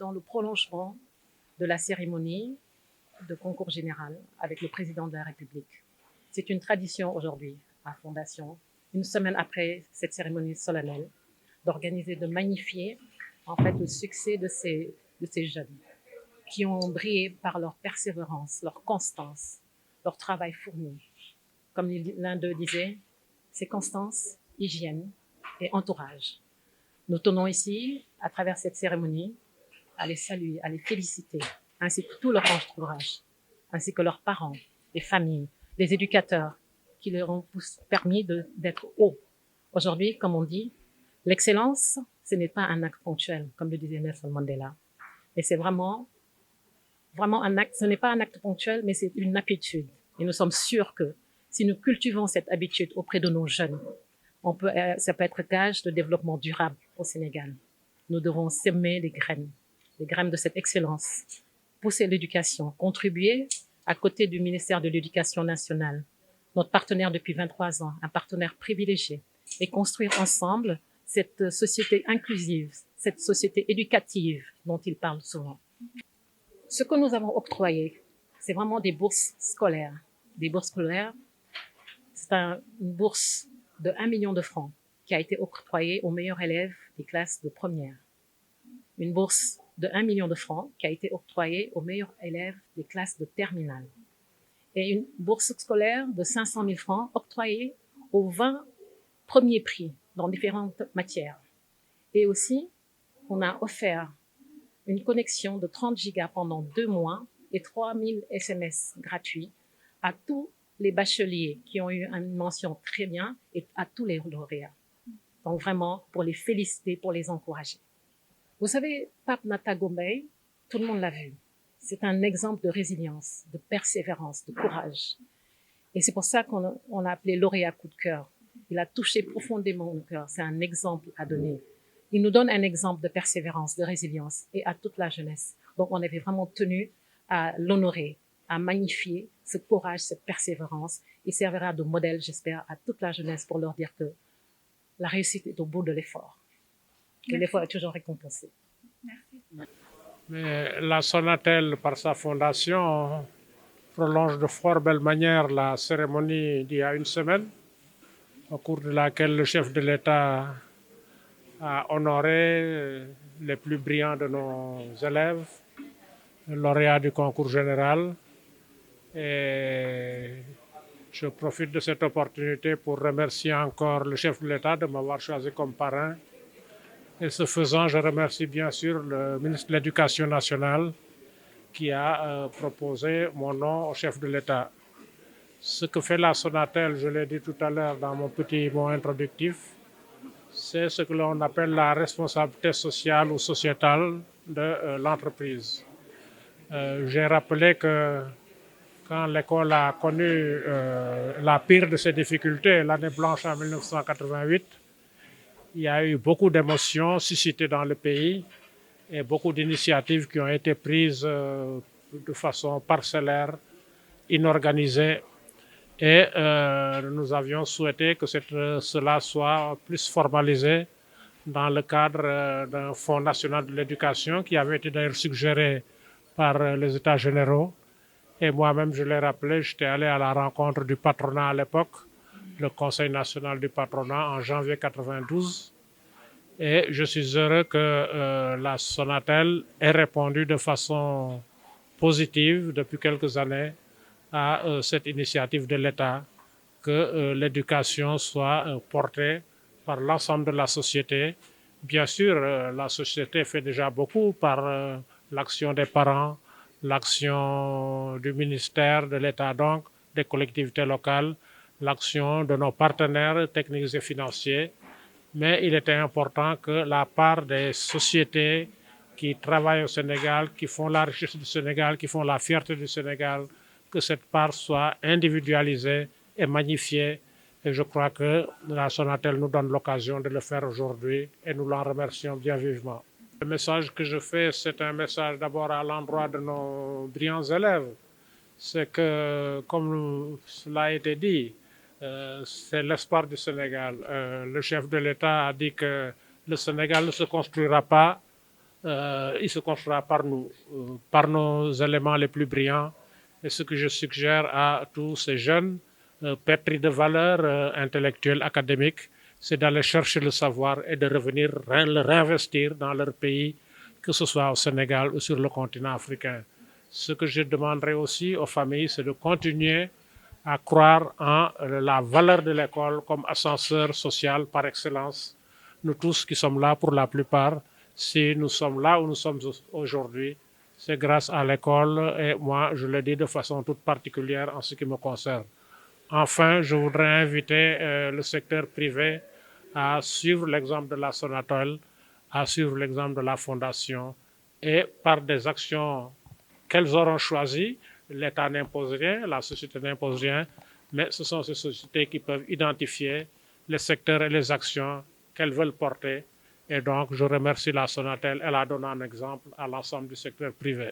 dans le prolongement de la cérémonie de concours général avec le président de la République. C'est une tradition aujourd'hui à Fondation, une semaine après cette cérémonie solennelle, d'organiser, de magnifier en fait le succès de ces jeunes qui ont brillé par leur persévérance, leur constance, leur travail fourni. Comme l'un d'eux disait, c'est constance, hygiène et entourage. Nous tenons ici, à travers cette cérémonie, à les saluer, à les féliciter, ainsi que tout leur entourage, ainsi que leurs parents, les familles, les éducateurs qui leur ont permis d'être hauts. Aujourd'hui, comme on dit, l'excellence, ce n'est pas un acte ponctuel, comme le disait Nelson Mandela. Et c'est vraiment un acte, ce n'est pas un acte ponctuel, mais c'est une habitude. Et nous sommes sûrs que si nous cultivons cette habitude auprès de nos jeunes, ça peut être gage de développement durable au Sénégal. Nous devons semer les graines de cette excellence, pousser l'éducation, contribuer à côté du ministère de l'Éducation nationale, notre partenaire depuis 23 ans, un partenaire privilégié, et construire ensemble cette société inclusive, cette société éducative dont il parle souvent. Ce que nous avons octroyé, c'est vraiment des bourses scolaires. Des bourses scolaires, c'est une bourse de 1 million de francs qui a été octroyée aux meilleurs élèves des classes de première. Une bourse de 1 million de francs qui a été octroyée aux meilleurs élèves des classes de terminale. Et une bourse scolaire de 500 000 francs octroyée aux 20 premiers prix dans différentes matières. Et aussi, on a offert une connexion de 30 gigas pendant 2 mois et 3000 SMS gratuits à tous les bacheliers qui ont eu une mention très bien et à tous les lauréats. Donc vraiment, pour les féliciter, pour les encourager. Vous savez, Pape Matar Gombaye, tout le monde l'a vu. C'est un exemple de résilience, de persévérance, de courage. Et c'est pour ça qu'on l'a appelé lauréat coup de cœur. Il a touché profondément mon cœur. C'est un exemple à donner. Il nous donne un exemple de persévérance, de résilience et à toute la jeunesse. Donc, on avait vraiment tenu à l'honorer, à magnifier ce courage, cette persévérance. Il servira de modèle, j'espère, à toute la jeunesse pour leur dire que la réussite est au bout de l'effort. Et l'effort est toujours récompensé. Merci. Mais la Sonatel, par sa fondation, prolonge de fort belle manière la cérémonie d'il y a une semaine, au cours de laquelle le chef de l'État a honoré les plus brillants de nos élèves, lauréats du concours général. Et je profite de cette opportunité pour remercier encore le chef de l'État de m'avoir choisi comme parrain. Et ce faisant, je remercie bien sûr le ministre de l'Éducation nationale qui a proposé mon nom au chef de l'État. Ce que fait la Sonatel, je l'ai dit tout à l'heure dans mon petit mot introductif, c'est ce que l'on appelle la responsabilité sociale ou sociétale de l'entreprise. J'ai rappelé que quand l'école a connu la pire de ses difficultés, l'année blanche en 1988, il y a eu beaucoup d'émotions suscitées dans le pays et beaucoup d'initiatives qui ont été prises de façon parcellaire, inorganisée. Et nous avions souhaité que cela soit plus formalisé dans le cadre d'un Fonds national de l'éducation qui avait été d'ailleurs suggéré par les États généraux. Et moi-même, je l'ai rappelé, j'étais allé à la rencontre du patronat à l'époque, le Conseil national du patronat en janvier 1992. Et je suis heureux que la Sonatel ait répondu de façon positive depuis quelques années à cette initiative de l'État, que l'éducation soit portée par l'ensemble de la société. Bien sûr, la société fait déjà beaucoup par l'action des parents, l'action du ministère, de l'État donc, des collectivités locales, l'action de nos partenaires techniques et financiers. Mais il était important que la part des sociétés qui travaillent au Sénégal, qui font la richesse du Sénégal, qui font la fierté du Sénégal, que cette part soit individualisée et magnifiée. Et je crois que la Sonatel nous donne l'occasion de le faire aujourd'hui et nous l'en remercions bien vivement. Le message que je fais, c'est un message d'abord à l'endroit de nos brillants élèves. C'est que, comme cela a été dit, c'est l'espoir du Sénégal. Le chef de l'État a dit que le Sénégal ne se construira pas il se construira par nous, par nos éléments les plus brillants. Et ce que je suggère à tous ces jeunes pétris de valeurs intellectuelles, académiques, c'est d'aller chercher le savoir et de revenir le réinvestir dans leur pays, que ce soit au Sénégal ou sur le continent africain. Ce que je demanderai aussi aux familles, c'est de continuer à croire en la valeur de l'école comme ascenseur social par excellence. Nous tous qui sommes là, pour la plupart, si nous sommes là où nous sommes aujourd'hui, c'est grâce à l'école et moi, je le dis de façon toute particulière en ce qui me concerne. Enfin, je voudrais inviter le secteur privé à suivre l'exemple de la Sonatel, à suivre l'exemple de la Fondation et par des actions qu'elles auront choisies, l'État n'impose rien, la société n'impose rien, mais ce sont ces sociétés qui peuvent identifier les secteurs et les actions qu'elles veulent porter. Et donc, je remercie la Sonatel, elle a donné un exemple à l'ensemble du secteur privé.